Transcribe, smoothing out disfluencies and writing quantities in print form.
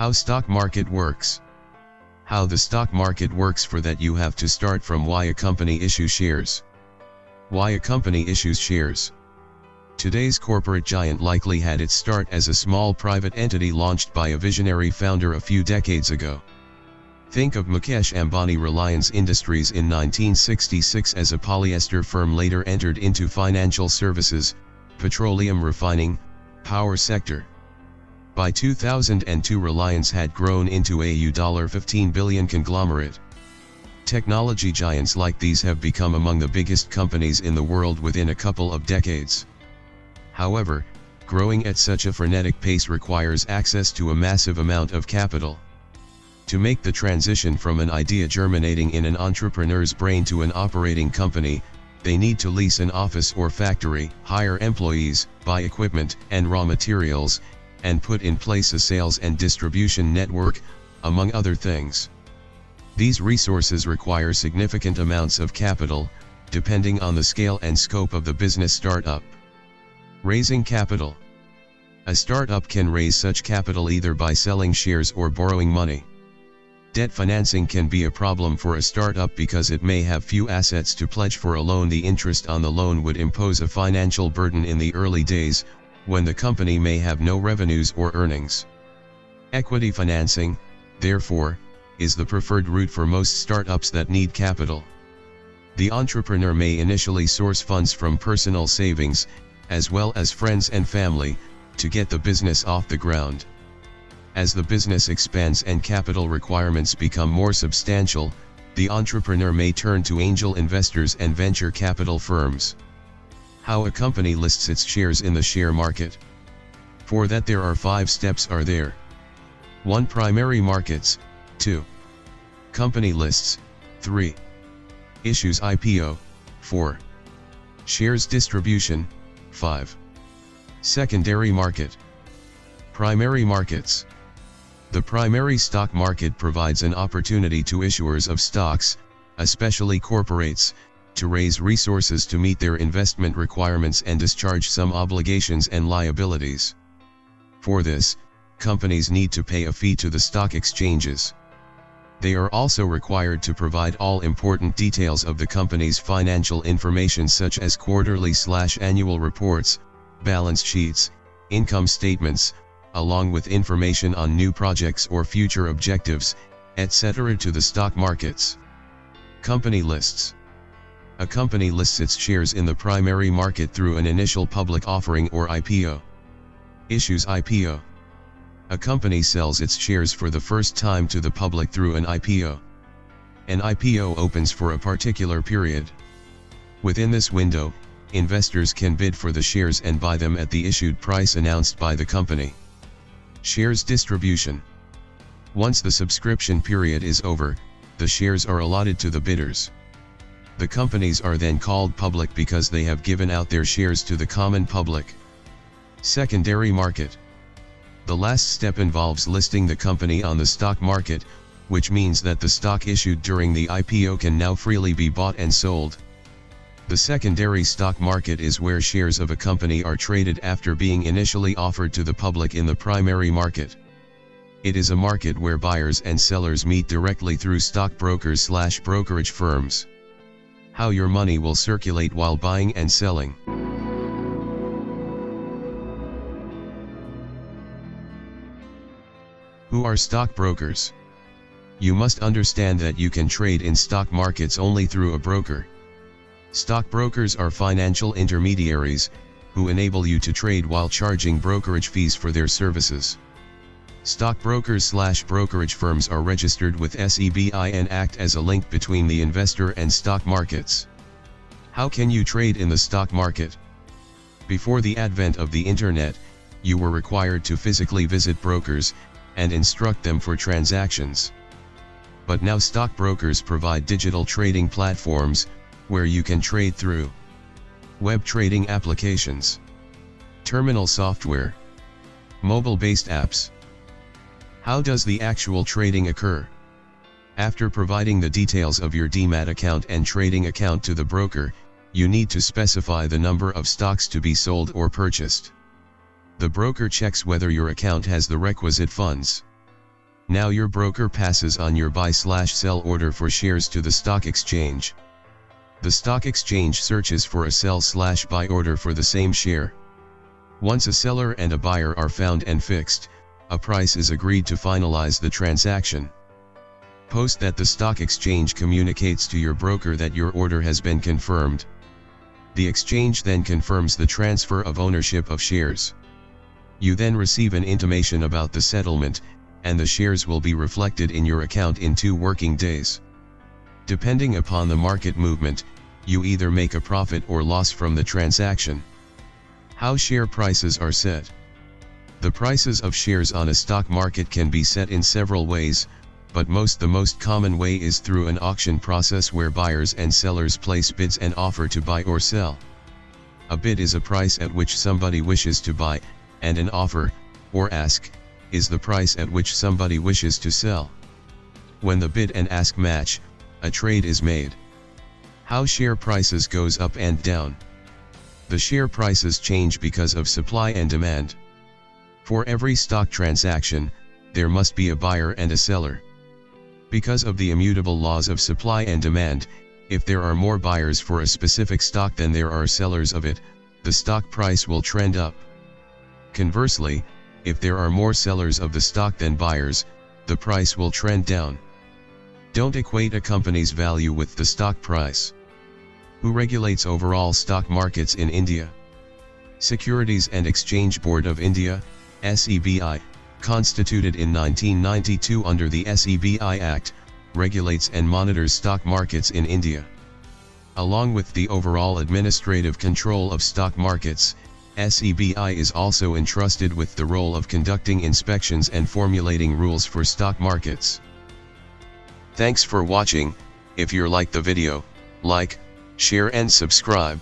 How stock market works. How the stock market works. For that you have to start from why a company issues shares. Why a company issues shares. Today's corporate giant likely had its start as a small private entity launched by a visionary founder a few decades ago. Think of Mukesh Ambani. Reliance Industries in 1966 as a polyester firm later entered into financial services, petroleum refining, power sector. By 2002 Reliance had grown into a $15 billion conglomerate. Technology giants like these have become among the biggest companies in the world within a couple of decades. However, growing at such a frenetic pace requires access to a massive amount of capital. To make the transition from an idea germinating in an entrepreneur's brain to an operating company, they need to lease an office or factory, hire employees, buy equipment and raw materials, and put in place a sales and distribution network, among other things. These resources require significant amounts of capital, depending on the scale and scope of the business startup. Raising capital. A startup can raise such capital either by selling shares or borrowing money. Debt financing can be a problem for a startup because it may have few assets to pledge for a loan. The interest on the loan would impose a financial burden in the early days, when the company may have no revenues or earnings. Equity financing, therefore, is the preferred route for most startups that need capital. The entrepreneur may initially source funds from personal savings, as well as friends and family, to get the business off the ground. As the business expands and capital requirements become more substantial, the entrepreneur may turn to angel investors and venture capital firms. How a company lists its shares in the share market. For that there are 5 steps are there. 1. Primary markets. 2. Company lists. 3. Issues IPO. 4. Shares distribution. 5. Secondary market. Primary markets. The primary stock market provides an opportunity to issuers of stocks, especially corporates, to raise resources to meet their investment requirements and discharge some obligations and liabilities. For this, companies need to pay a fee to the stock exchanges. They are also required to provide all important details of the company's financial information such as quarterly/annual reports, balance sheets, income statements, along with information on new projects or future objectives, etc. to the stock markets. Company lists. A company lists its shares in the primary market through an initial public offering or IPO. Issues IPO. A company sells its shares for the first time to the public through an IPO. An IPO opens for a particular period. Within this window, investors can bid for the shares and buy them at the issued price announced by the company. Shares distribution. Once the subscription period is over, the shares are allotted to the bidders. The companies are then called public because they have given out their shares to the common public. Secondary market. The last step involves listing the company on the stock market, which means that the stock issued during the IPO can now freely be bought and sold. The secondary stock market is where shares of a company are traded after being initially offered to the public in the primary market. It is a market where buyers and sellers meet directly through stockbrokers/brokerage firms. How your money will circulate while buying and selling. Who are stockbrokers? You must understand that you can trade in stock markets only through a broker. Stockbrokers are financial intermediaries, who enable you to trade while charging brokerage fees for their services. Stockbrokers/brokerage firms are registered with SEBI and act as a link between the investor and stock markets. How can you trade in the stock market? Before the advent of the internet, you were required to physically visit brokers, and instruct them for transactions. But now stockbrokers provide digital trading platforms, where you can trade through web trading applications, terminal software, mobile-based apps. How does the actual trading occur? After providing the details of your demat account and trading account to the broker, you need to specify the number of stocks to be sold or purchased. The broker checks whether your account has the requisite funds. Now your broker passes on your buy/sell order for shares to the stock exchange. The stock exchange searches for a sell/buy order for the same share. Once a seller and a buyer are found and fixed, a price is agreed to finalize the transaction. Post that the stock exchange communicates to your broker that your order has been confirmed. The exchange then confirms the transfer of ownership of shares. You then receive an intimation about the settlement, and the shares will be reflected in your account in 2 working days. Depending upon the market movement, you either make a profit or loss from the transaction. How share prices are set. The prices of shares on a stock market can be set in several ways, but the most common way is through an auction process where buyers and sellers place bids and offer to buy or sell. A bid is a price at which somebody wishes to buy, and an offer, or ask, is the price at which somebody wishes to sell. When the bid and ask match, a trade is made. How share prices goes up and down. The share prices change because of supply and demand. For every stock transaction, there must be a buyer and a seller. Because of the immutable laws of supply and demand, if there are more buyers for a specific stock than there are sellers of it, the stock price will trend up. Conversely, if there are more sellers of the stock than buyers, the price will trend down. Don't equate a company's value with the stock price. Who regulates overall stock markets in India? Securities and Exchange Board of India, SEBI, constituted in 1992 under the SEBI Act, regulates and monitors stock markets in India. Along with the overall administrative control of stock markets, SEBI is also entrusted with the role of conducting inspections and formulating rules for stock markets. Thanks for watching. If you like the video, like, share and subscribe.